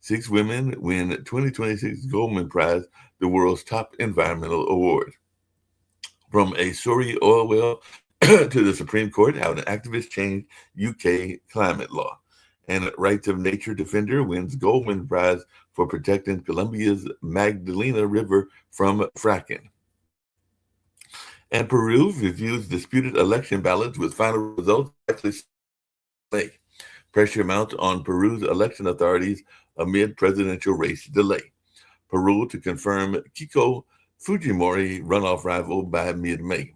Six women win 2026 Goldman Prize, the world's top environmental award. From a Surrey oil well to the Supreme Court, how an activist changed UK climate law. And Rights of Nature defender wins Goldman Prize for protecting Colombia's Magdalena River from fracking. And Peru reviews disputed election ballots with final results likely May. Pressure mounts on Peru's election authorities amid presidential race delay. Peru to confirm Kiko Fujimori runoff rival by mid-May.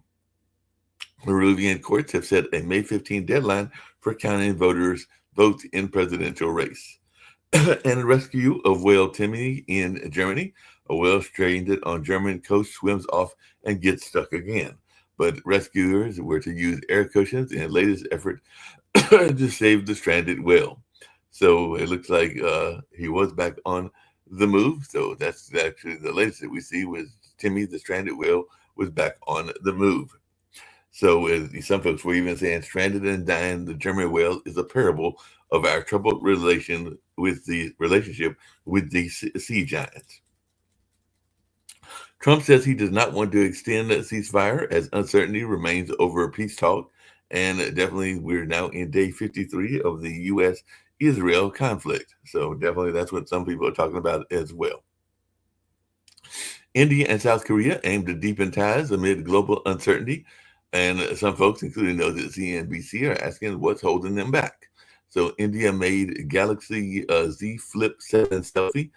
Peruvian courts have set a May 15 deadline for counting voters' votes in presidential race. And rescue of whale Timmy in Germany. A whale stranded on German coast swims off and gets stuck again. But rescuers were to use air cushions in the latest effort to save the stranded whale. So it looks like he was back on the move. So that's actually the latest that we see was Timmy the stranded whale was back on the move. So some folks were even saying stranded and dying, the German whale is a parable of our troubled relationship with the sea giants. Trump says he does not want to extend a ceasefire as uncertainty remains over peace talk. And definitely, we're now in day 53 of the U.S. Israel conflict. So, definitely, that's what some people are talking about as well. India and South Korea aim to deepen ties amid global uncertainty. And some folks, including those at CNBC, are asking what's holding them back. So, India made Galaxy Z Flip 7 selfie.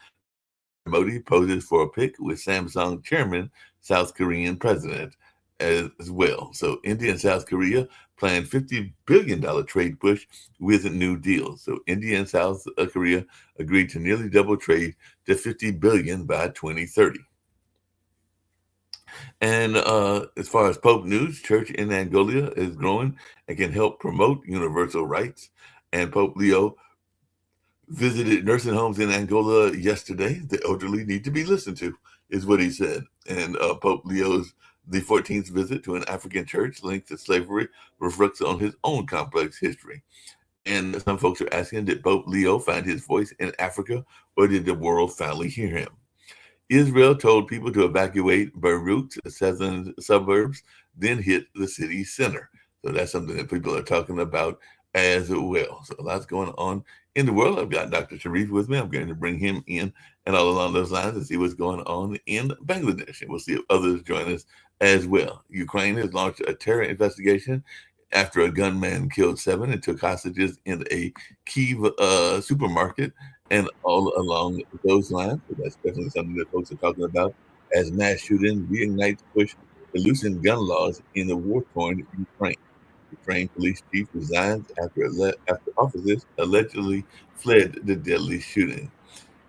Modi poses for a pic with Samsung chairman, South Korean president as well. So India and South Korea plan $50 billion trade push with new deals. So India and South Korea agreed to nearly double trade to $50 billion by 2030. And as far as Pope news, church in Angola is growing and can help promote universal rights. And Pope Leo visited nursing homes in Angola yesterday. The elderly need to be listened to, is what he said. And Pope Leo's the 14th visit to an African church linked to slavery reflects on his own complex history. And some folks are asking, did Pope Leo find his voice in Africa, or did the world finally hear him? Israel told people to evacuate Beirut, the southern suburbs, then hit the city center. So that's something that people are talking about as well. So lots going on in the world. I've got Dr. Sharif with me. I'm going to bring him in and all along those lines and see what's going on in Bangladesh. And we'll see if others join us as well. Ukraine has launched a terror investigation after a gunman killed 7 and took hostages in a Kyiv supermarket and all along those lines. So that's definitely something that folks are talking about as mass shooting reignites push to loosen gun laws in the war-torn Ukraine. Ukraine police chief resigns after officers allegedly fled the deadly shooting.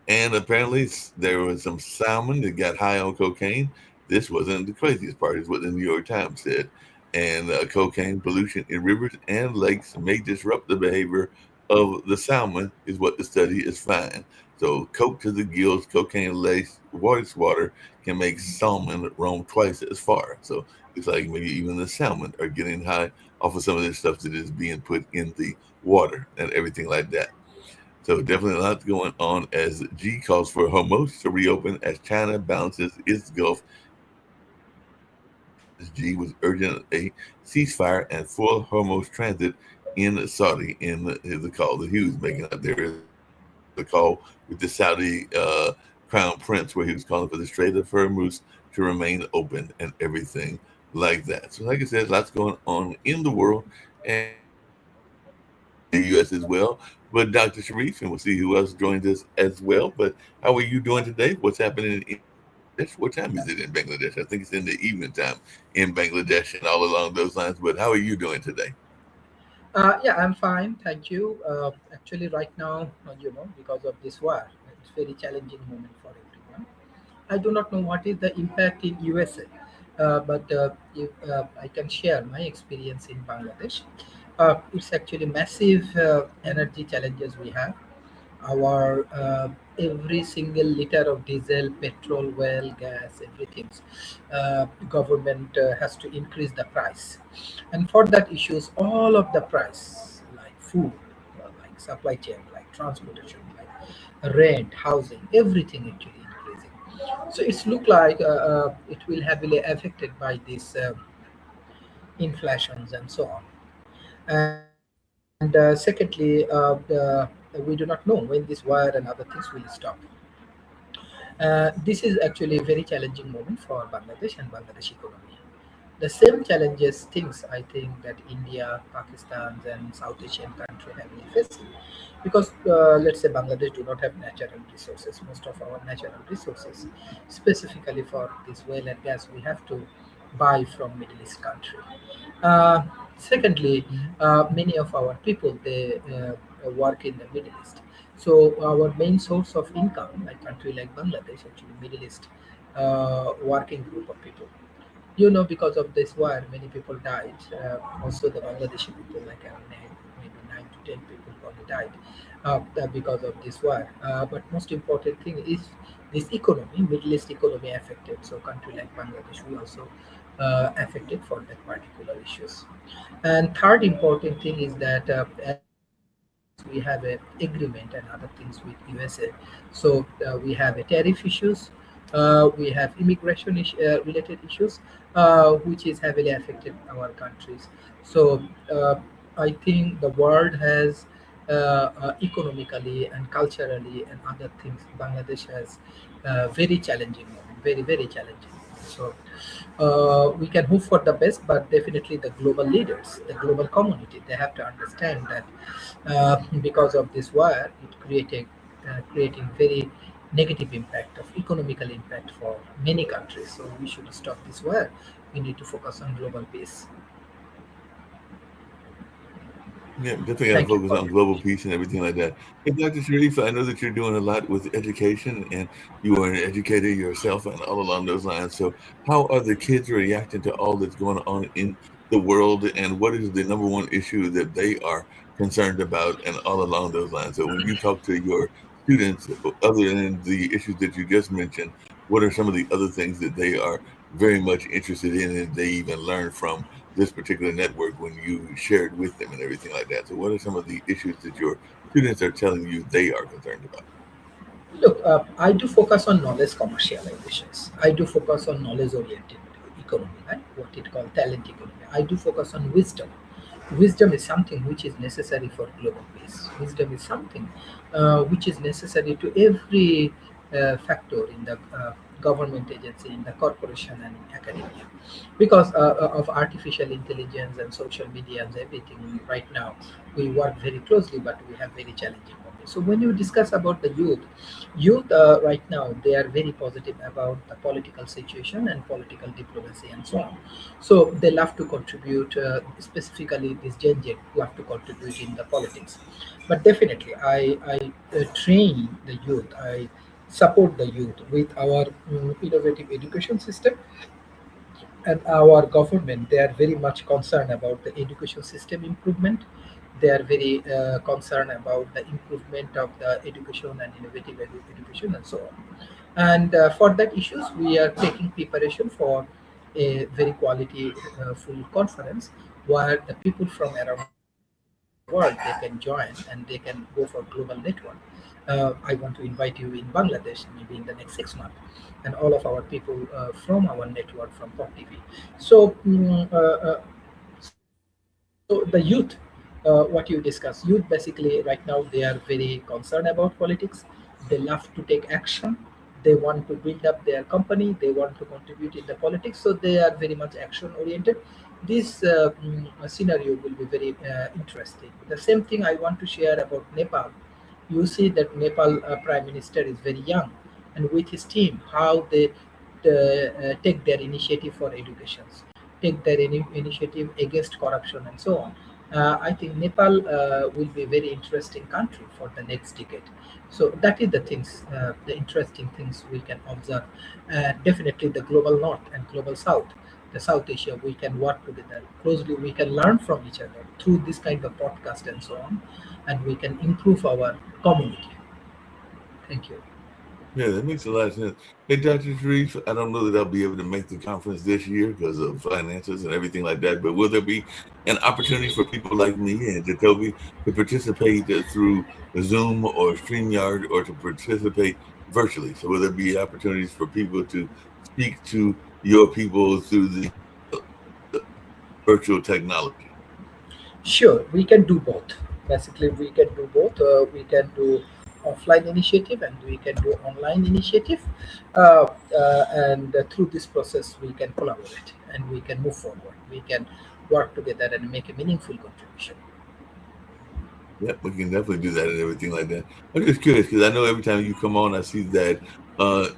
And apparently there was some salmon that got high on cocaine. This wasn't the craziest part, is what the New York Times said. And cocaine pollution in rivers and lakes may disrupt the behavior of the salmon, is what the study is finding. So, coke to the gills, cocaine-laced water can make salmon roam twice as far. So, it's like maybe even the salmon are getting high off of some of this stuff that is being put in the water and everything like that. So definitely a lot going on as G calls for Hormuz to reopen as China balances its Gulf. As G was urging a ceasefire and full Hormuz transit in Saudi in the call that he was making up there. The call with the Saudi crown prince where he was calling for the Strait of Hormuz to remain open and everything like that. So like I said, lots going on in the world and the U.S. as well. But Dr. Sharif, and we'll see who else joins us as well. But how are you doing today? What's happening in Bangladesh? What time is it in Bangladesh? I think it's in the evening time in Bangladesh and all along those lines. But how are you doing today? Yeah, I'm fine, thank you. Actually, right now, because of this war, it's very challenging moment for everyone. I do not know what is the impact in USA, but if I can share my experience in Bangladesh, it's actually massive energy challenges we have. Our every single liter of diesel, petrol, oil, gas, everything, government has to increase the price, and for that issues, all of the price like food, like supply chain, like transportation, like rent, housing, everything actually increasing. So it's look like it will heavily affected by these inflations and so on. And secondly, we do not know when this war and other things will stop. This is actually a very challenging moment for Bangladesh and Bangladesh economy. The same challenges things I think that India, Pakistan, and South Asian country have been facing, because let's say Bangladesh do not have natural resources. Most of our natural resources, specifically for this oil and gas, we have to buy from Middle East country. Uh, Secondly, many of our people they work in the Middle East. So our main source of income, like country like Bangladesh, actually Middle East working group of people. Because of this war, many people died. Also, the Bangladeshi people, like around maybe 9 to 10 people only died because of this war. But most important thing is this economy, Middle East economy affected. So, country like Bangladesh, we also affected for that particular issues. And third important thing is that as we have a agreement and other things with USA, so we have a tariff issues, we have immigration related issues, which is heavily affected our countries. So I think the world has economically and culturally and other things. Bangladesh has very challenging moment, very very challenging. So we can hope for the best, but definitely the global leaders, the global community, they have to understand that because of this war, it creating very negative impact of economical impact for many countries. So we should stop this war. We need to focus on global peace. Yeah, definitely got to Thank you focus for on your global question. peace and everything like that. Hey, Dr. Sharif, I know that you're doing a lot with education and you are an educator yourself and all along those lines. So, how are the kids reacting to all that's going on in the world and what is the number one issue that they are concerned about and all along those lines? So, when you talk to your students, other than the issues that you just mentioned, what are some of the other things that they are very much interested in and they even learn from this particular network when you shared with them and everything like that. So, what are some of the issues that your students are telling you they are concerned about? Look, I do focus on knowledge commercializations. I do focus on knowledge oriented economy, right? What it called talent economy. I do focus on wisdom. Wisdom is something which is necessary for global peace. Wisdom is something which is necessary to every factor in the government agency, in the corporation, and in academia. Because of artificial intelligence and social media and everything, right now we work very closely, but we have very challenging moments. So when you discuss about the youth right now they are very positive about the political situation and political diplomacy and so on. So they love to contribute, specifically this Gen Z love to contribute in the politics. But definitely, I train the youth. I support the youth with our innovative education system and our government. They are very much concerned about the education system improvement. They are very concerned about the improvement of the education and innovative education and so on. And for that issues, we are taking preparation for a very quality full conference where the people from around the world they can join and they can go for global network. I want to invite you in Bangladesh maybe in the next 6 months, and all of our people from our network from Pop TV. So, so the youth, what you discuss, youth basically right now they are very concerned about politics. They love to take action. They want to build up their company. They want to contribute in the politics. So they are very much action oriented. This scenario will be very interesting. The same thing I want to share about Nepal. You see that Nepal prime minister is very young, and with his team, how they take their initiative for education, take their initiative against corruption, and so on. I think Nepal will be a very interesting country for the next decade. So that is the things, the interesting things we can observe. Definitely, the global north and global south, the South Asia, we can work together closely. We can learn from each other through this kind of podcast and so on, and we can improve our community. Thank you. Yeah, that makes a lot of sense. Hey, Dr. Sharif, I don't know that I'll be able to make the conference this year because of finances and everything like that, but will there be an opportunity for people like me and Jacoby to participate through Zoom or StreamYard or to participate virtually? So will there be opportunities for people to speak to your people through the virtual technology? Sure, we can do both. Basically, we can do both. We can do offline initiative and we can do online initiative. And through this process, we can collaborate and we can move forward. We can work together and make a meaningful contribution. Yep, we can definitely do that and everything like that. I'm just curious because I know every time you come on, I see that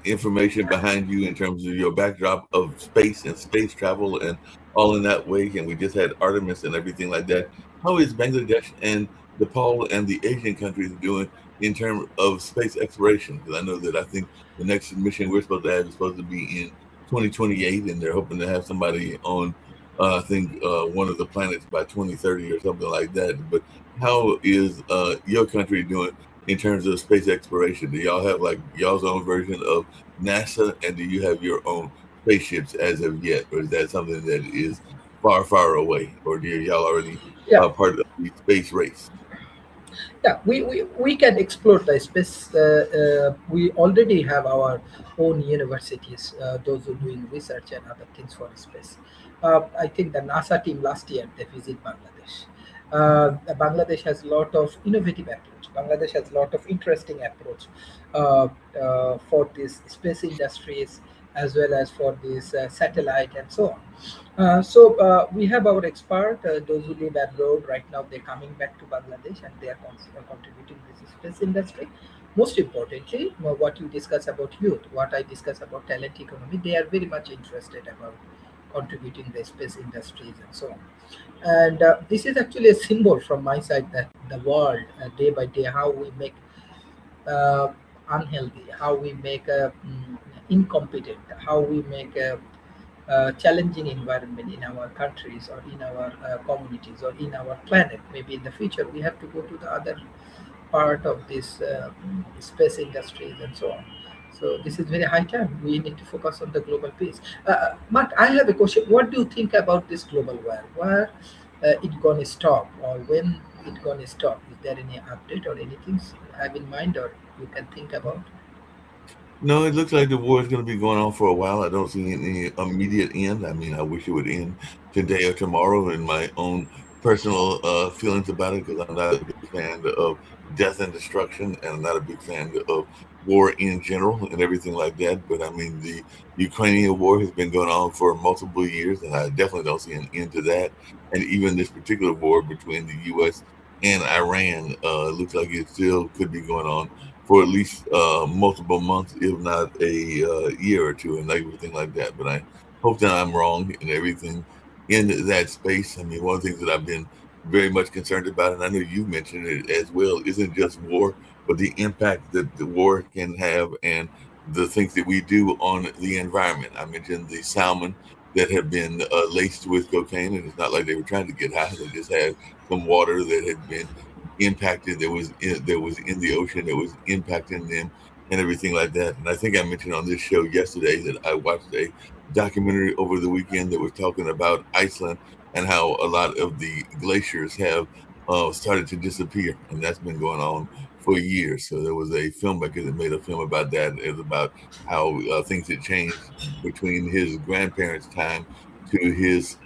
information behind you in terms of your backdrop of space and space travel and all in that way. And we just had Artemis and everything like that. How is Bangladesh and Nepal and the Asian countries doing in terms of space exploration? Because I know that I think the next mission we're supposed to have is supposed to be in 2028, and they're hoping to have somebody on, I think, one of the planets by 2030 or something like that. But how is your country doing in terms of space exploration? Do y'all have like y'all's own version of NASA, and do you have your own spaceships as of yet, or is that something that is far, far away, or do y'all already Yeah, part of the space race? yeah, we can explore the space. We already have our own universities, those who are doing research and other things for space. I think the NASA team last year they visit Bangladesh. Bangladesh has a lot of innovative approach. Bangladesh has a lot of interesting approach for these space industries as well as for this satellite and so on. We have our expert, those who live abroad right now. They're coming back to Bangladesh and they are contributing to the space industry. Most importantly, what you discuss about youth, what I discuss about talent economy, they are very much interested about contributing the space industries and so on. And this is actually a symbol from my side that the world, day by day, how we make uh, unhealthy, how we make incompetent, how we make a challenging environment in our countries or in our communities or in our planet. Maybe in the future we have to go to the other part of this space industries and so on. So this is very high time. We need to focus on the global peace. Mark, I have a question. What do you think about this global war? Where it gonna stop, or when it gonna stop? Is there any update or anything you have in mind, or you can think about? No, it looks like the war is going to be going on for a while. I don't see any immediate end. I mean, I wish it would end today or tomorrow in my own personal feelings about it because I'm not a big fan of death and destruction, and I'm not a big fan of war in general and everything like that. But I mean, the Ukrainian war has been going on for multiple years, and I definitely don't see an end to that. And even this particular war between the U.S. and Iran looks like it still could be going on for at least multiple months, if not a year or two, and everything like that. But I hope that I'm wrong in everything in that space. I mean, one of the things that I've been very much concerned about, and I know you mentioned it as well, isn't just war, but the impact that the war can have and the things that we do on the environment. I mentioned the salmon that have been laced with cocaine, and it's not like they were trying to get high; they just had some water that had been impacted that was in the ocean that was impacting them and everything like that. And I think I mentioned on this show yesterday that I watched a documentary over the weekend that was talking about Iceland and how a lot of the glaciers have started to disappear, and that's been going on for years. So there was a filmmaker that made a film about that. It was about how things had changed between his grandparents' time to his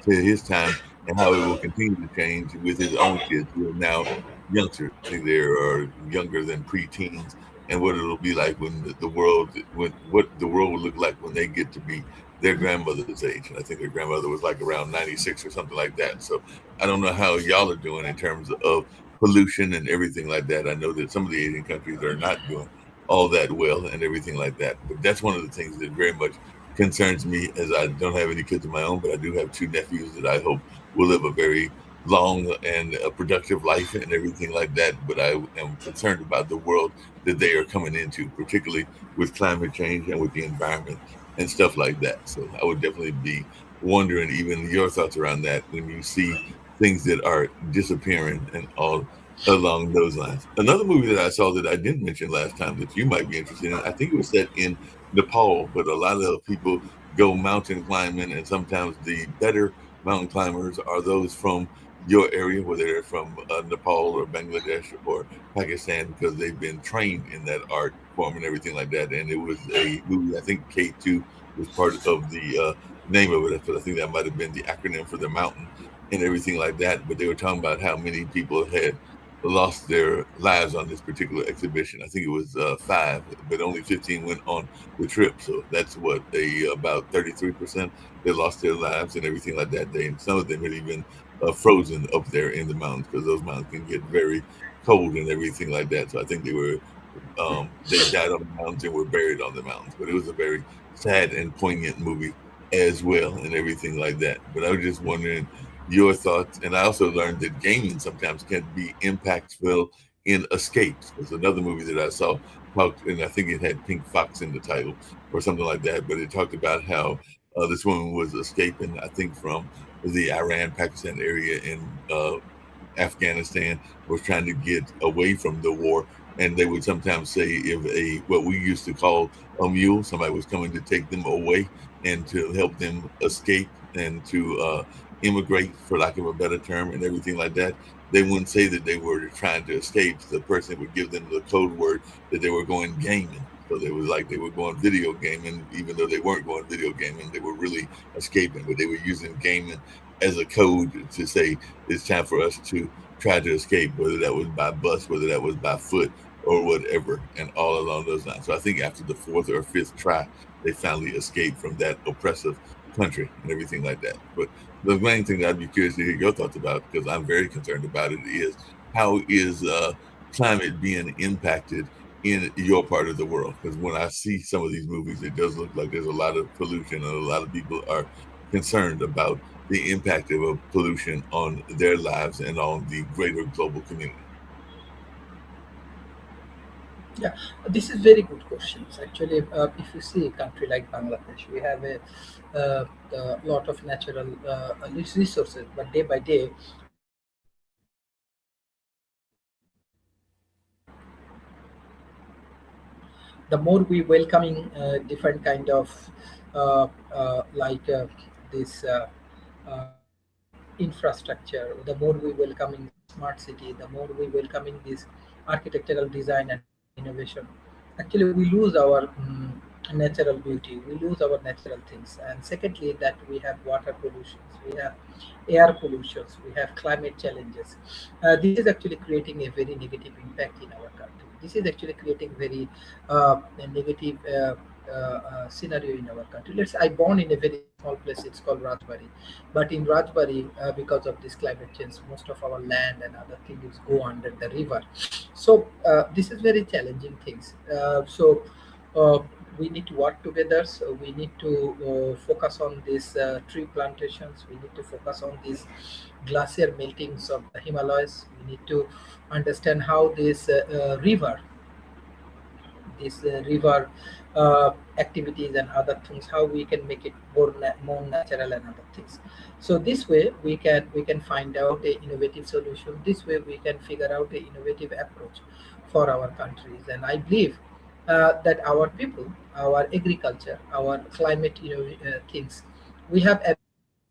time, and how it will continue to change with his own kids who are now youngsters. I think they are younger than preteens, and what it'll be like when the world, when what the world will look like when they get to be their grandmother's age. And I think their grandmother was like around 96 or something like that. So I don't know how y'all are doing in terms of pollution and everything like that. I know that some of the Asian countries are not doing all that well and everything like that. But that's one of the things that very much concerns me, as I don't have any kids of my own, but I do have two nephews that I hope will live a very long and a productive life and everything like that. But I am concerned about the world that they are coming into, particularly with climate change and with the environment and stuff like that. So I would definitely be wondering even your thoughts around that when you see things that are disappearing and all along those lines. Another movie that I saw that I didn't mention last time that you might be interested in, I think it was set in Nepal, but a lot of people go mountain climbing, and sometimes the better mountain climbers are those from your area, whether they're from Nepal or Bangladesh or Pakistan, because they've been trained in that art form and everything like that. And it was a movie, I think K2 was part of the name of it, because I think that might have been the acronym for the mountain and everything like that. But they were talking about how many people had lost their lives on this particular exhibition. I think it was five, but only 15 went on the trip. So that's what about 33% they lost their lives and everything like that. They and some of them had even frozen up there in the mountains, because those mountains can get very cold and everything like that. So I think they died on the mountains and were buried on the mountains. But it was a very sad and poignant movie as well and everything like that. But I was just wondering your thoughts. And I also learned that gaming sometimes can be impactful in escapes. There's another movie that I saw talked, and I think it had Pink Fox in the title or something like that. But it talked about how this woman was escaping, I think, from the Iran Pakistan area in Afghanistan, was trying to get away from the war. And they would sometimes say if what we used to call a mule, somebody was coming to take them away and to help them escape and to immigrate, for lack of a better term, and everything like that. They wouldn't say that they were trying to escape. The person would give them the code word that they were going gaming. So they was like they were going video gaming, even though they weren't going video gaming. They were really escaping, but they were using gaming as a code to say it's time for us to try to escape, whether that was by bus, whether that was by foot, or whatever, and all along those lines. So I think after the fourth or fifth try, they finally escaped from that oppressive country and everything like that. But the main thing that I'd be curious to hear your thoughts about, because I'm very concerned about it, is how is climate being impacted in your part of the world? Because when I see some of these movies, it does look like there's a lot of pollution, and a lot of people are concerned about the impact of pollution on their lives and on the greater global community. Yeah, this is very good questions. Actually, if you see a country like Bangladesh, we have a lot of natural resources, but day by day, the more we welcoming different kind of like this infrastructure, the more we welcoming smart city, the more we welcoming this architectural design and innovation. Actually, we lose our natural beauty, we lose our natural things. And secondly, that we have water pollutions, we have air pollutions, we have climate challenges. This is actually creating a very negative impact in our country. This is actually creating very a negative scenario in our country. I born in a very small place. It's called Rajbari, but in Rajbari, because of this climate change, most of our land and other things go under the river. So this is very challenging things. Uh, we need to work together. So we need to focus on these tree plantations. We need to focus on these glacier meltings of the Himalayas. We need to understand how this river activities and other things, how we can make it more natural and other things. So this way we can find out a innovative solution. This way we can figure out a innovative approach for our countries. And I believe that our people, our agriculture, our climate things, we have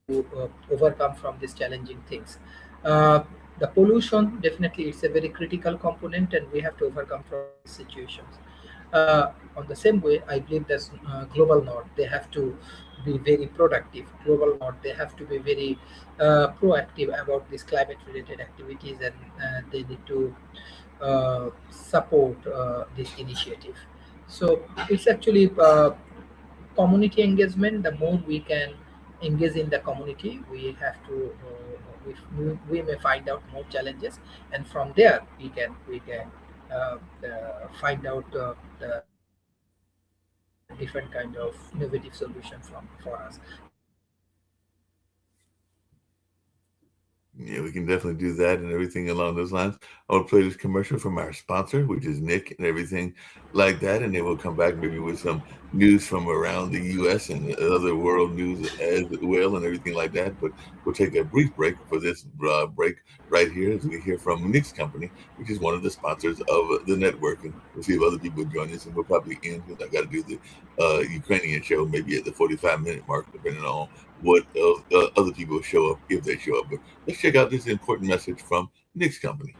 to overcome from these challenging things. Uh, the pollution, definitely, it's a very critical component, and we have to overcome from these situations. On the same way, I believe that global north, they have to be very productive. Global north, they have to be very proactive about these climate-related activities, and they need to support this initiative. So it's actually community engagement. The more we can engage in the community, we have to we may find out more challenges, and from there we can find out the different kind of innovative solution from for us. Yeah, we can definitely do that and everything along those lines. I will play this commercial from our sponsor, which is Nick, and everything like that, and then we'll come back maybe with some news from around the U.S. and other world news as well and everything like that. But we'll take a brief break for this break right here as we hear from Nick's company, which is one of the sponsors of the network. And we'll see if other people join us, and we'll probably end because I got to do the Ukrainian show maybe at the 45-minute mark, depending on what other people show up, if they show up. But let's check out this important message from Nick's company.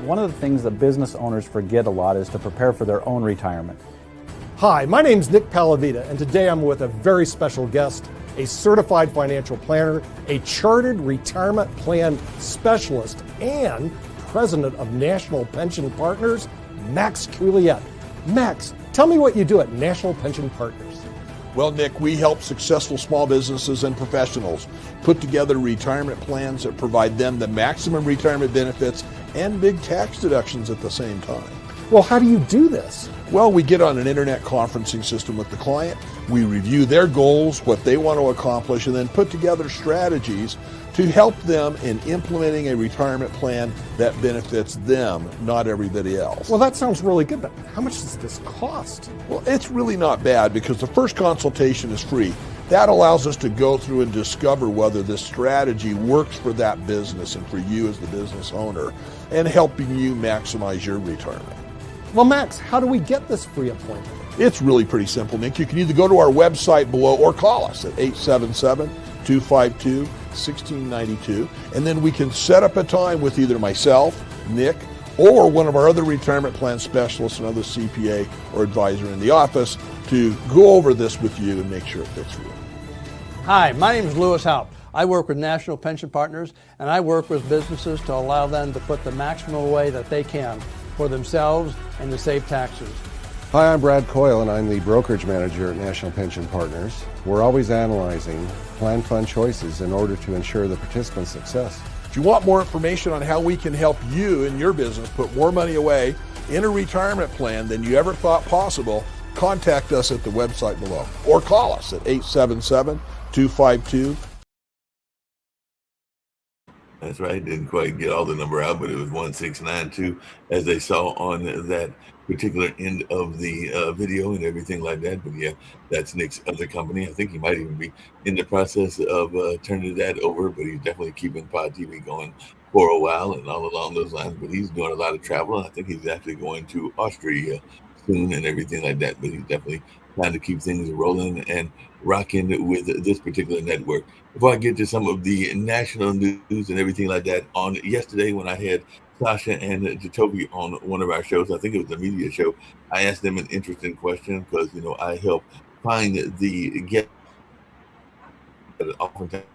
One of the things that business owners forget a lot is to prepare for their own retirement. Hi, my name's Nick Palavita, and today I'm with a very special guest, a certified financial planner, a chartered retirement plan specialist, and president of National Pension Partners, Max Couliet. Max, tell me what you do at National Pension Partners. Well, Nick, we help successful small businesses and professionals put together retirement plans that provide them the maximum retirement benefits and big tax deductions at the same time. Well, how do you do this? Well, we get on an internet conferencing system with the client, we review their goals, what they want to accomplish, and then put together strategies to help them in implementing a retirement plan that benefits them, not everybody else. Well, that sounds really good, but how much does this cost? Well, it's really not bad because the first consultation is free. That allows us to go through and discover whether this strategy works for that business and for you as the business owner and helping you maximize your retirement. Well, Max, how do we get this free appointment? It's really pretty simple, Nick. You can either go to our website below or call us at 877-252-1692, and then we can set up a time with either myself, Nick, or one of our other retirement plan specialists, another CPA or advisor in the office to go over this with you and make sure it fits for you. Hi, my name is Lewis Haupt. I work with National Pension Partners, and I work with businesses to allow them to put the maximum away that they can for themselves and to save taxes. Hi, I'm Brad Coyle, and I'm the brokerage manager at National Pension Partners. We're always analyzing plan fund choices in order to ensure the participant's success. If you want more information on how we can help you and your business put more money away in a retirement plan than you ever thought possible, contact us at the website below or call us at 877-252. That's right. Didn't quite get all the number out, but it was 1692, as they saw on that particular end of the video and everything like that. But yeah, that's Nick's other company. I think he might even be in the process of turning that over, but he's definitely keeping Pod TV going for a while and all along those lines. But he's doing a lot of travel. I think he's actually going to Austria soon and everything like that. But he's definitely trying to keep things rolling and rocking with this particular network. Before I get to some of the national news and everything like that, on yesterday when I had Sasha and Jacoby on one of our shows, I think it was the media show, I asked them an interesting question because, I help find the guest oftentimes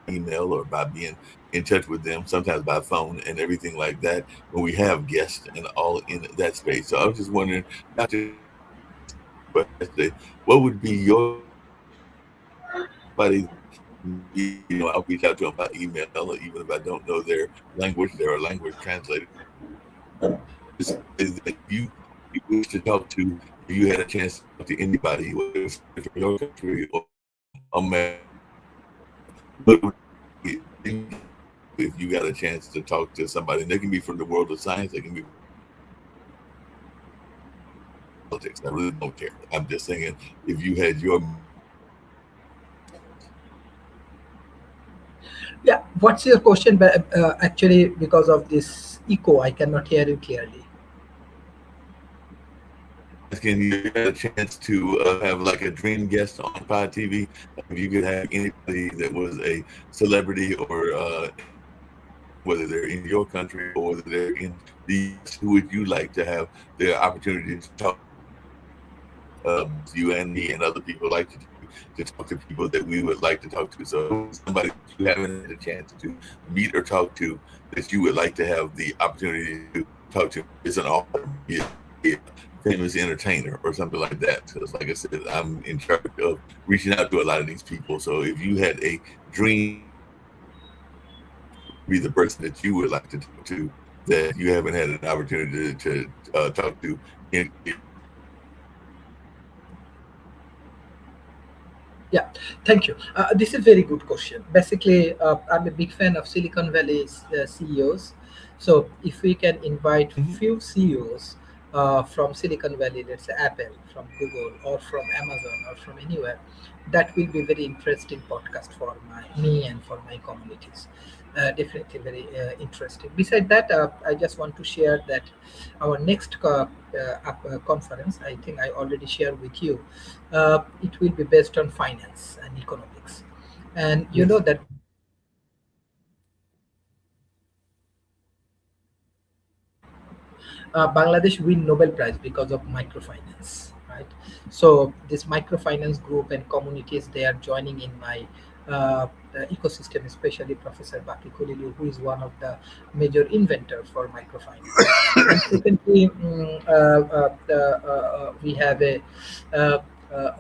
email or by being in touch with them, sometimes by phone and everything like that, when we have guests and all in that space. So I was just wondering, what would be your buddy? I'll reach out to them by email, even if I don't know their language. They're a language translator. Is that you wish to talk to, if you had a chance to talk to anybody, whether it's from your country or America, if you got a chance to talk to somebody, and they can be from the world of science, they can be politics. I really don't care. I'm just saying, if you had your Yeah, what's your question? But actually, because of this echo, I cannot hear you clearly. Can you get a chance to have like a dream guest on Pod TV? If you could have anybody that was a celebrity or whether they're in your country or whether they're in the US, who would you like to have the opportunity to talk you and me and other people like to talk to people that we would like to talk to? So somebody you haven't had a chance to meet or talk to that you would like to have the opportunity to talk to is an author, be a famous entertainer or something like that. Because like I said, I'm in charge of reaching out to a lot of these people. So if you had a dream, be the person that you would like to talk to that you haven't had an opportunity to talk to. Yeah, thank you. This is a very good question. Basically, I'm a big fan of Silicon Valley CEOs. So if we can invite few CEOs from Silicon Valley, let's say Apple, from Google, or from Amazon, or from anywhere, that will be very interesting podcast for me and for my communities. Definitely very interesting. Beside that, I just want to share that our next conference, I think I already shared with you, it will be based on finance and economics. And you know that Bangladesh win Nobel Prize because of microfinance, right? So this microfinance group and communities, they are joining in my ecosystem, especially Professor Baki Kulilu, who is one of the major inventor for microfinance. And secondly, we have a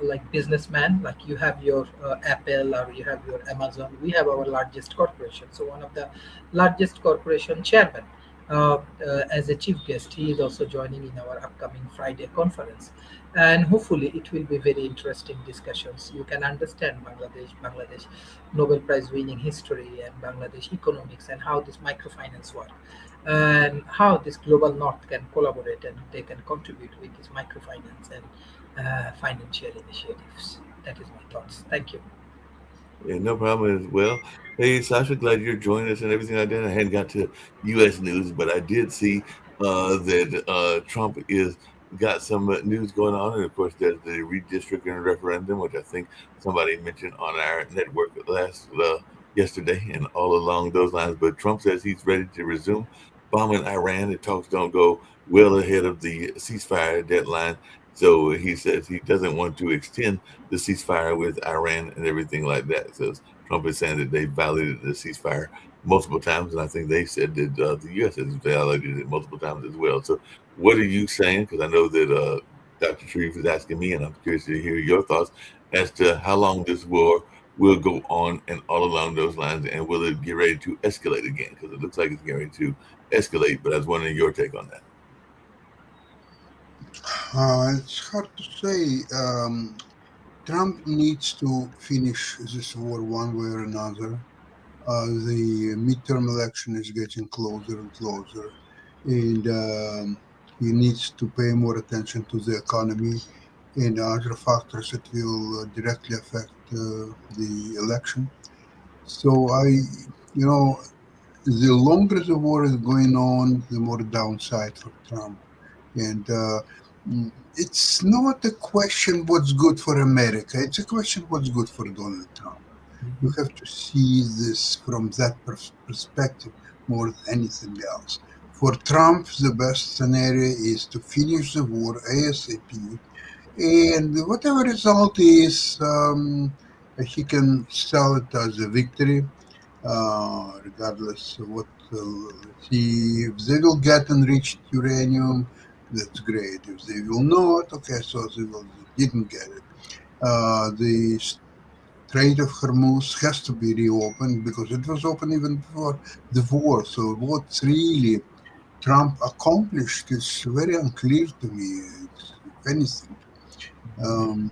like businessman, like you have your Apple or you have your Amazon. We have our largest corporation. So one of the largest corporation chairman as a chief guest. He is also joining in our upcoming Friday conference, and hopefully it will be very interesting discussions. You can understand Bangladesh Nobel Prize winning history and Bangladesh economics and how this microfinance work and how this global north can collaborate and they can contribute with this microfinance and financial initiatives. That is my thoughts. Thank you. Yeah, no problem as well. Hey, Sasha, glad you're joining us and everything like that. I hadn't got to U.S. news, but I did see that Trump is got some news going on, and of course, there's the redistricting referendum, which I think somebody mentioned on our network yesterday, and all along those lines. But Trump says he's ready to resume bombing Iran. The talks don't go well ahead of the ceasefire deadline. So he says he doesn't want to extend the ceasefire with Iran and everything like that. So Trump is saying that they violated the ceasefire multiple times, and I think they said that the U.S. has violated it multiple times as well. So what are you saying? Because I know that Dr. Sharif is asking me, and I'm curious to hear your thoughts as to how long this war will go on and all along those lines, and will it get ready to escalate again? Because it looks like it's getting ready to escalate, but I was wondering your take on that. It's hard to say. Trump needs to finish this war one way or another. The midterm election is getting closer and closer, and he needs to pay more attention to the economy and other factors that will directly affect the election. So the longer the war is going on, the more downside for Trump. And it's not a question what's good for America. It's a question what's good for Donald Trump. You have to see this from that perspective more than anything else. For Trump, the best scenario is to finish the war ASAP, and whatever result is, he can sell it as a victory, regardless of what. If they will get enriched uranium, that's great. If they will not, okay, so they didn't get it. The Strait of Hormuz has to be reopened because it was open even before the war. So what's really Trump accomplished is very unclear to me, if anything. So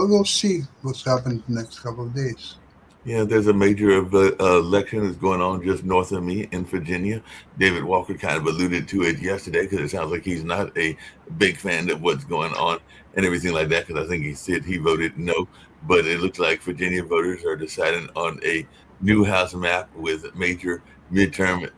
we'll see what's happened in the next couple of days. Yeah, there's a major election that's going on just north of me in Virginia. David Walker kind of alluded to it yesterday because it sounds like he's not a big fan of what's going on and everything like that, because I think he said he voted no. But it looks like Virginia voters are deciding on a new House map with major midterm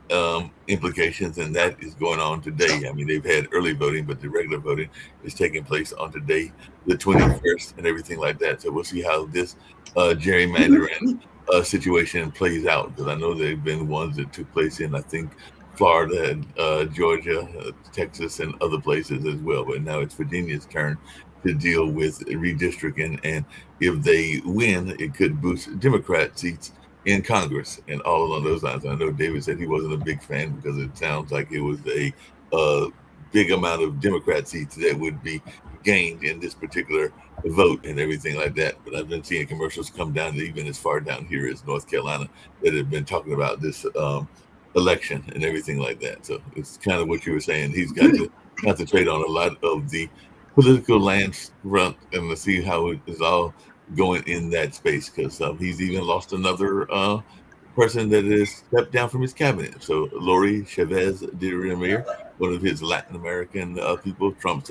implications, and that is going on today. I mean, they've had early voting, but the regular voting is taking place on today, the 21st, and everything like that. So we'll see how this gerrymandering situation plays out, because I know they've been ones that took place in, I think, Florida and Georgia, Texas, and other places as well. But now it's Virginia's turn to deal with redistricting, and if they win, it could boost Democrat seats in Congress and all along those lines. I know David said he wasn't a big fan because it sounds like it was a big amount of Democrat seats that would be gained in this particular vote and everything like that. But I've been seeing commercials come down to even as far down here as North Carolina that have been talking about this election and everything like that. So it's kind of what you were saying. He's got to concentrate on a lot of the political land front and to see how it is all going in that space, because he's even lost another person that has stepped down from his cabinet. So Lori Chavez de Ramir, one of his Latin American people, Trump's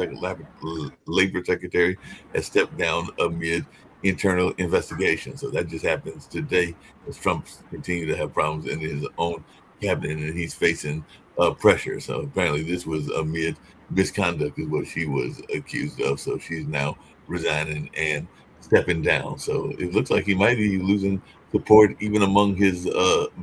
labor secretary, has stepped down amid internal investigation. So that just happens today as Trump continues to have problems in his own cabinet and he's facing pressure. So apparently this was amid misconduct is what she was accused of. So she's now resigning and stepping down. So it looks like he might be losing support even among his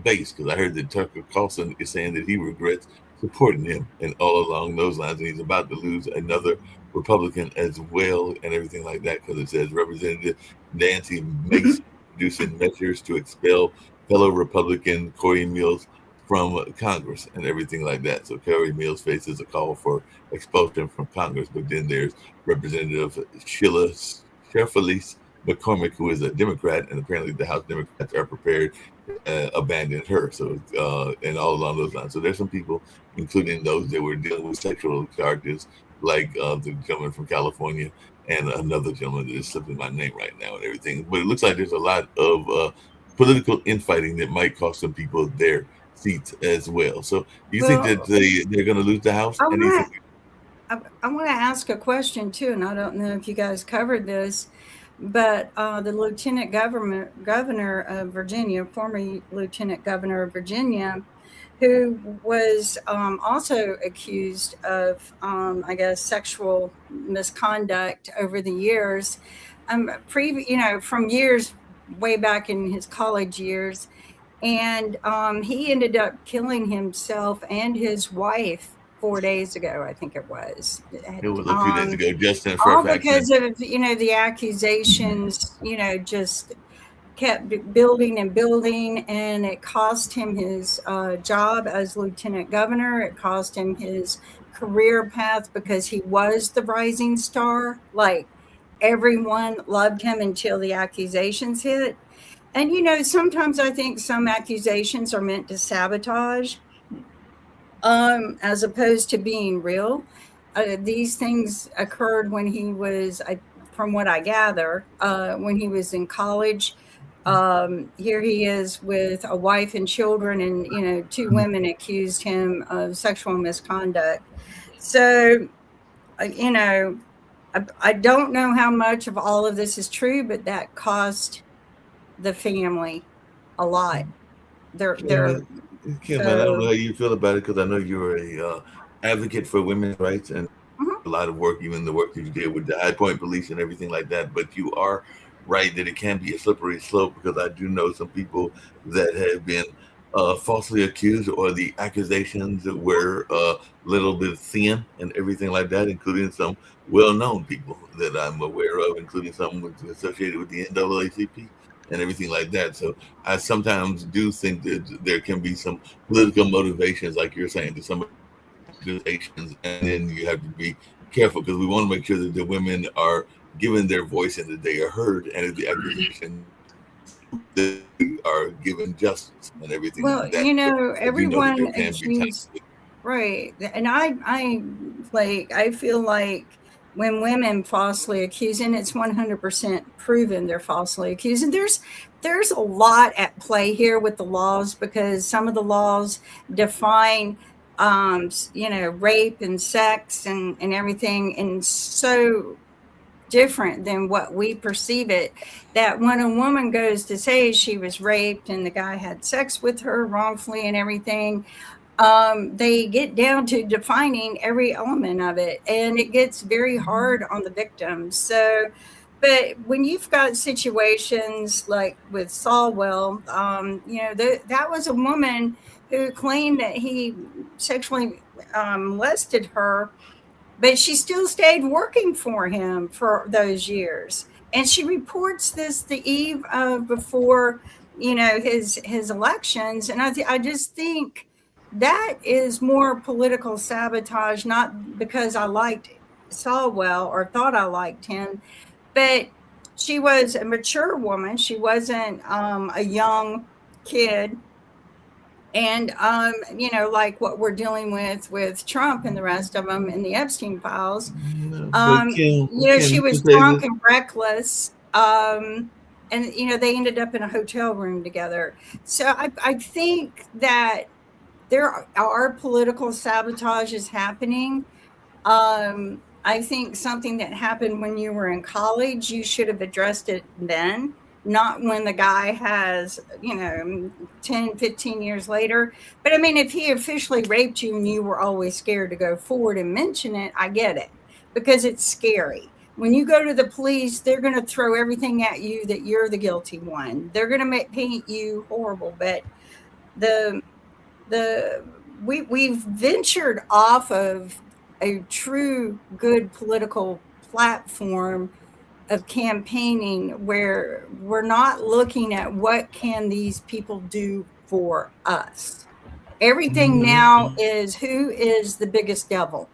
base, because I heard that Tucker Carlson is saying that he regrets supporting him and all along those lines, and he's about to lose another Republican as well and everything like that, because it says Representative Nancy Mace introducing measures to expel fellow Republican Corey Mills from Congress and everything like that. So Corey Mills faces a call for expulsion from Congress, but then there's Representative Sheila Felice McCormick, who is a Democrat, and apparently the House Democrats are prepared to abandon her. So, and all along those lines. So there's some people, including those that were dealing with sexual charges, like the gentleman from California and another gentleman that is slipping my name right now and everything. But it looks like there's a lot of political infighting that might cost some people their seats as well. So do you think that they're going to lose the House? I want to ask a question too, and I don't know if you guys covered this, but the Lieutenant Governor of Virginia, former Lieutenant Governor of Virginia, who was also accused of, I guess, sexual misconduct over the years, from years way back in his college years, and he ended up killing himself and his wife 4 days ago, I think it was. It was a few days ago, Justin. All because of, the accusations, just kept building and building, and it cost him his job as lieutenant governor. It cost him his career path because he was the rising star. Like, everyone loved him until the accusations hit. And, sometimes I think some accusations are meant to sabotage as opposed to being real. These things occurred when he was, from what I gather, when he was in college. Here he is with a wife and children, and, two women accused him of sexual misconduct. So, I don't know how much of all of this is true, but that cost the family a lot. Kim, I don't know how you feel about it, because I know you're a advocate for women's rights and a lot of work, even the work that you did with the High Point Police and everything like that. But you are right that it can be a slippery slope, because I do know some people that have been falsely accused, or the accusations were a little bit thin and everything like that, including some well-known people that I'm aware of, including some associated with the NAACP and everything like that. So I sometimes do think that there can be some political motivations, like you're saying, to some accusations, and then you have to be careful, because we want to make sure that the women are given their voice and that they are heard, and that the accusations are given justice and everything. Well, like that. everyone accused, right? And I feel like when women falsely accuse, and it's 100% proven they're falsely accused, and there's a lot at play here with the laws, because some of the laws define rape and sex and everything, and so different than what we perceive it, that when a woman goes to say she was raped and the guy had sex with her wrongfully and everything, they get down to defining every element of it, and it gets very hard on the victims. So, but when you've got situations like with Falwell, that was a woman who claimed that he sexually molested her, but she still stayed working for him for those years. And she reports this the eve of before, his elections. And I just think that is more political sabotage, not because I liked Falwell or thought I liked him, but she was a mature woman. She wasn't a young kid. And, like what we're dealing with Trump and the rest of them in the Epstein files, she was drunk and reckless. and they ended up in a hotel room together. So I think that there are political sabotages happening. I think something that happened when you were in college, you should have addressed it then, not when the guy has, 10, 15 years later. But I mean, if he officially raped you and you were always scared to go forward and mention it, I get it, because it's scary. When you go to the police, they're going to throw everything at you that you're the guilty one. They're going to paint you horrible. But we've ventured off of a true good political platform of campaigning, where we're not looking at what can these people do for us. Everything now is who is the biggest devil,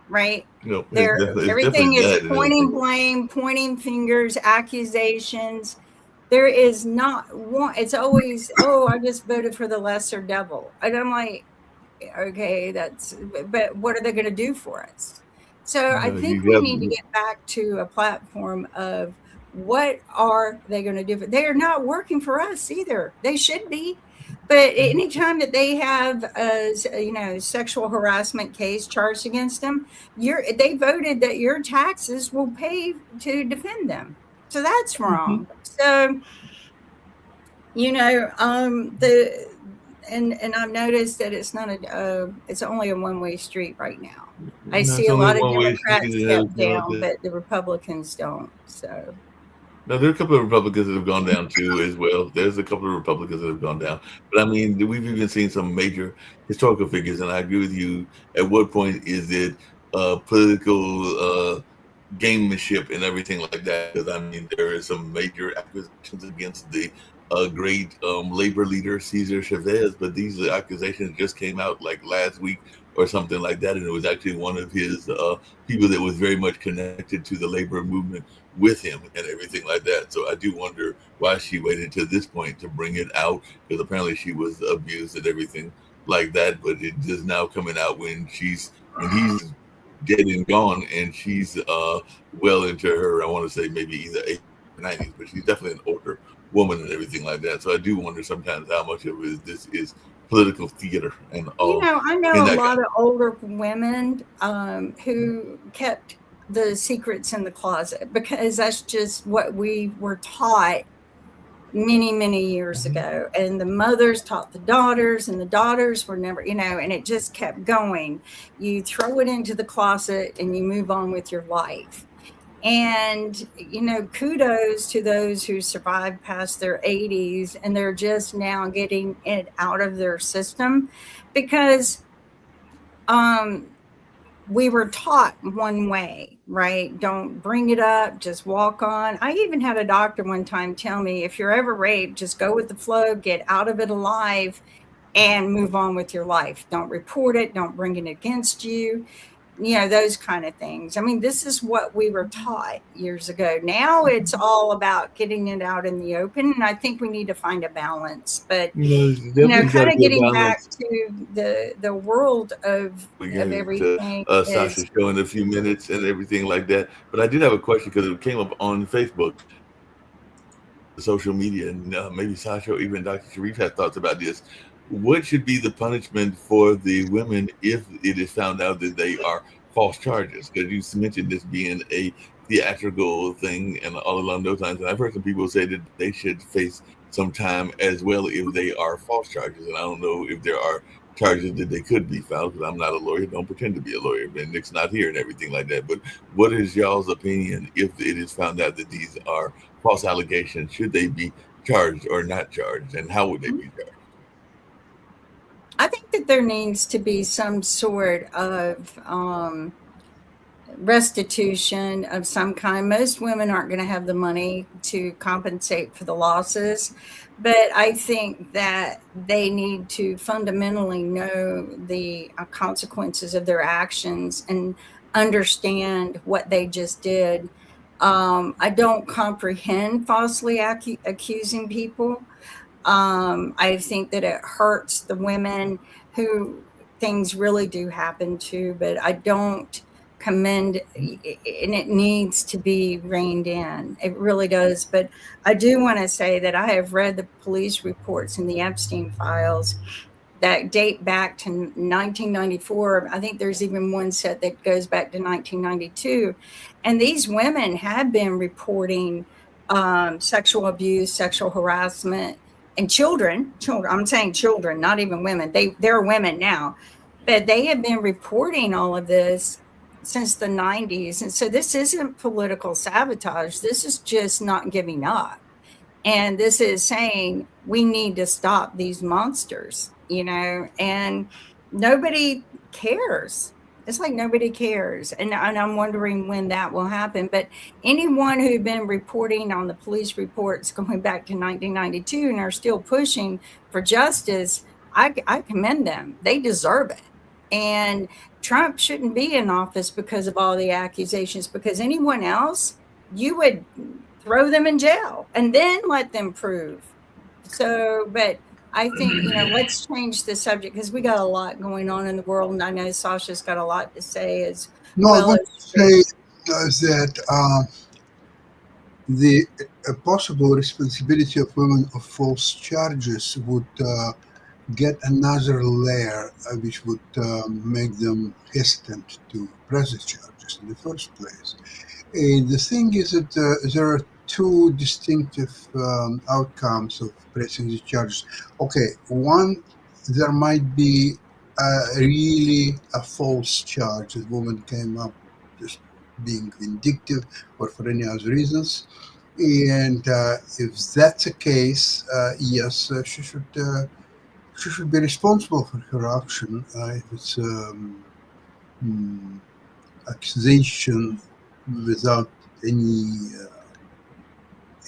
right? No, everything is pointing blame, pointing fingers, accusations. There is not one. It's always, oh, I just voted for the lesser devil. And I'm like, okay, but what are they going to do for us? So I think we need to get back to a platform of what are they going to do? They are not working for us either. They should be. But anytime that they have a sexual harassment case charged against them, they voted that your taxes will pay to defend them. So that's wrong. So, and I've noticed that it's not it's only a one-way street right now. I see a lot of Democrats step down, but the Republicans don't. So. Now, there are a couple of Republicans that have gone down too as well. There's a couple of Republicans that have gone down. But I mean, we've even seen some major historical figures, and I agree with you. At what point is it political gamemanship and everything like that? Because I mean, there is some major accusations against the great labor leader Cesar Chavez, but these accusations just came out like last week or something like that, and it was actually one of his people that was very much connected to the labor movement with him and everything like that. So I do wonder why she waited to this point to bring it out, because apparently she was abused and everything like that. But it is now coming out when he's dead and gone, and she's well into her, I want to say maybe either 80s or 90s, but she's definitely an older woman and everything like that. So I do wonder sometimes how much of this is political theater and all. I know a lot of older women who kept the secrets in the closet, because that's just what we were taught many, many years ago. And the mothers taught the daughters, and the daughters were never, and it just kept going. You throw it into the closet and you move on with your life. And, kudos to those who survived past their 80s and they're just now getting it out of their system, because we were taught one way, right? Don't bring it up, just walk on. I even had a doctor one time tell me, if you're ever raped, just go with the flow, get out of it alive, and move on with your life. Don't report it. Don't bring it against you. Those kind of things. I mean, this is what we were taught years ago. Now it's all about getting it out in the open. And I think we need to find a balance. But, kind of getting back to the world of everything. Sasha's show in a few minutes and everything like that. But I did have a question, because it came up on Facebook, social media, and maybe Sasha or even Dr. Sharif had thoughts about this. What should be the punishment for the women if it is found out that they are false charges? Because you mentioned this being a theatrical thing and all along those lines. And I've heard some people say that they should face some time as well if they are false charges. And I don't know if there are charges that they could be found, because I'm not a lawyer. Don't pretend to be a lawyer. And Nick's not here and everything like that. But what is y'all's opinion if it is found out that these are false allegations? Should they be charged or not charged? And how would they be charged? I think that there needs to be some sort of restitution of some kind. Most women aren't going to have the money to compensate for the losses, but I think that they need to fundamentally know the consequences of their actions and understand what they just did. I don't comprehend falsely accusing people. I think that it hurts the women who things really do happen to, but I don't commend, and it needs to be reined in. It really does. But I do want to say that I have read the police reports in the Epstein files that date back to 1994. I think there's even one set that goes back to 1992. And these women have been reporting sexual abuse, sexual harassment, and children, I'm saying children, not even women. They're women now, but they have been reporting all of this since the 90s. And so this isn't political sabotage. This is just not giving up. And this is saying we need to stop these monsters, and nobody cares. It's like nobody cares. And I'm wondering when that will happen. But anyone who's been reporting on the police reports going back to 1992 and are still pushing for justice, I commend them. They deserve it. And Trump shouldn't be in office because of all the accusations, because anyone else, you would throw them in jail and then let them prove. So, but I think, let's change the subject because we got a lot going on in the world. And I know Sasha's got a lot to say as well. I would say that the possible responsibility of women of false charges would get another layer which would make them hesitant to press the charges in the first place. The thing is that there are two distinctive outcomes of pressing the charges. Okay, one, there might be really a false charge. The woman came up just being vindictive or for any other reasons. And if that's the case, yes, she should be responsible for her action if it's accusation without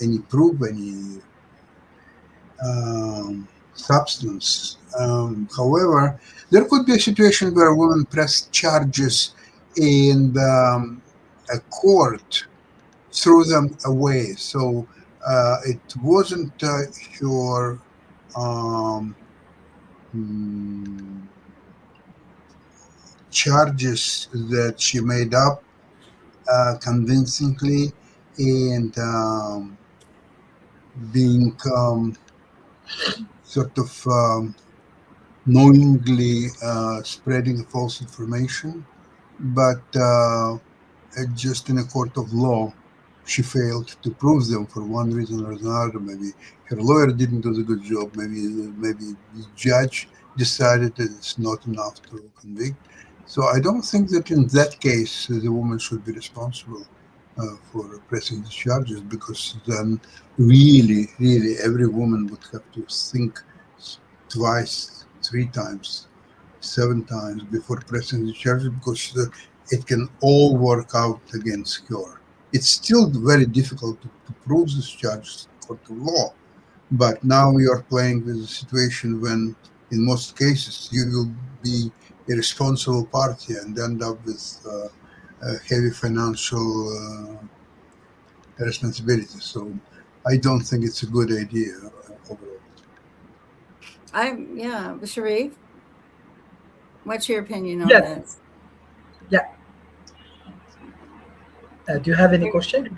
any proof, any substance. However, there could be a situation where women press charges and a court threw them away. So it wasn't her charges that she made up convincingly and being sort of knowingly spreading false information, but just in a court of law, she failed to prove them for one reason or another. Maybe her lawyer didn't do the good job. Maybe the judge decided that it's not enough to convict. So I don't think that in that case the woman should be responsible for pressing the charges, because then really every woman would have to think twice, 3 times, 7 times before pressing the charges, because it can all work out against her. It's still very difficult to prove this charge in court of law, but now we are playing with a situation when in most cases you will be a responsible party and end up with heavy financial responsibility. So I don't think it's a good idea overall. Sharif, what's your opinion on this? Yeah. Do you have any question?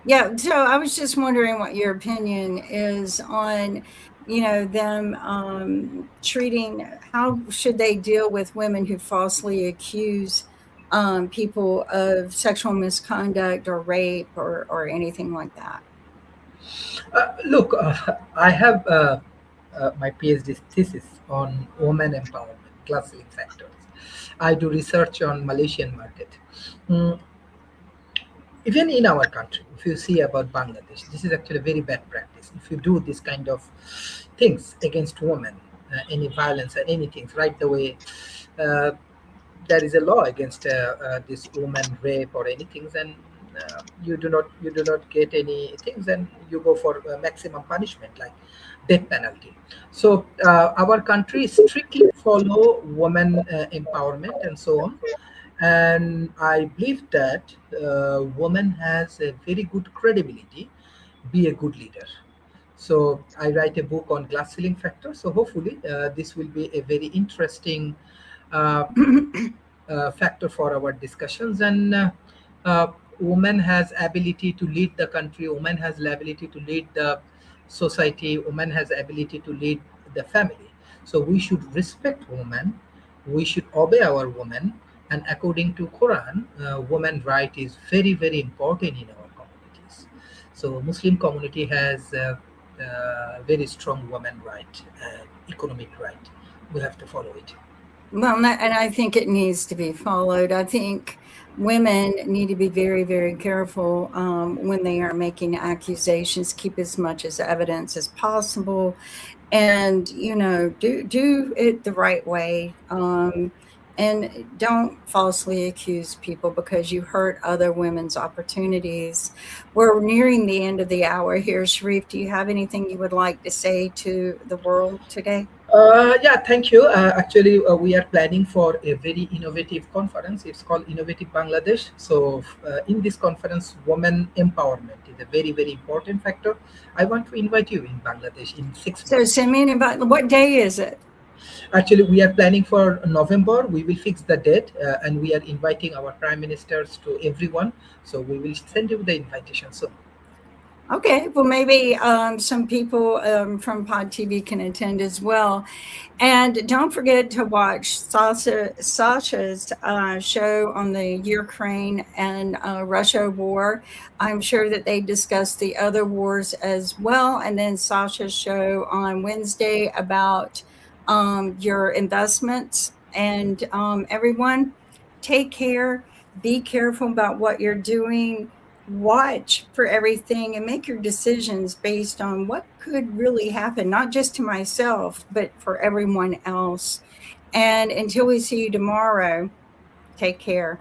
Yeah. So I was just wondering what your opinion is on, them treating, how should they deal with women who falsely accuse people of sexual misconduct or rape or anything like that? Look, I have my PhD thesis on women empowerment, class-ceiling factors. I do research on Malaysian market. Even in our country, if you see about Bangladesh, this is actually a very bad practice. If you do this kind of things against women, any violence or anything, right away, there is a law against this woman rape or anything, and you do not get any things, and you go for maximum punishment like death penalty. So our country strictly follow women empowerment and so on. And I believe that woman has a very good credibility, be a good leader. So I write a book on glass ceiling factor. So hopefully this will be a very interesting factor for our discussions. And woman has ability to lead the country. Woman has the ability to lead the society. Woman has the ability to lead the family. So we should respect women. We should obey our women. And according to Quran, woman right is very, very important in our communities. So Muslim community has very strong woman right, economic right. We have to follow it. Well, and I think it needs to be followed. I think women need to be very, very careful when they are making accusations. Keep as much as evidence as possible, and do it the right way. And don't falsely accuse people because you hurt other women's opportunities. We're nearing the end of the hour here. Sharif, do you have anything you would like to say to the world today? Yeah, thank you. Actually, we are planning for a very innovative conference. It's called Innovative Bangladesh. So in this conference, women empowerment is a very, very important factor. I want to invite you in Bangladesh in 6 months. So send me an invite. What day is it? Actually, we are planning for November. We will fix the date and we are inviting our prime ministers to everyone. So we will send you the invitation soon. Okay, well, maybe some people from Pod TV can attend as well. And don't forget to watch Sasha's show on the Ukraine and Russia war. I'm sure that they discuss the other wars as well. And then Sasha's show on Wednesday about your investments. And everyone, take care. Be careful about what you're doing. Watch for everything and make your decisions based on what could really happen, not just to myself, but for everyone else. And until we see you tomorrow, take care.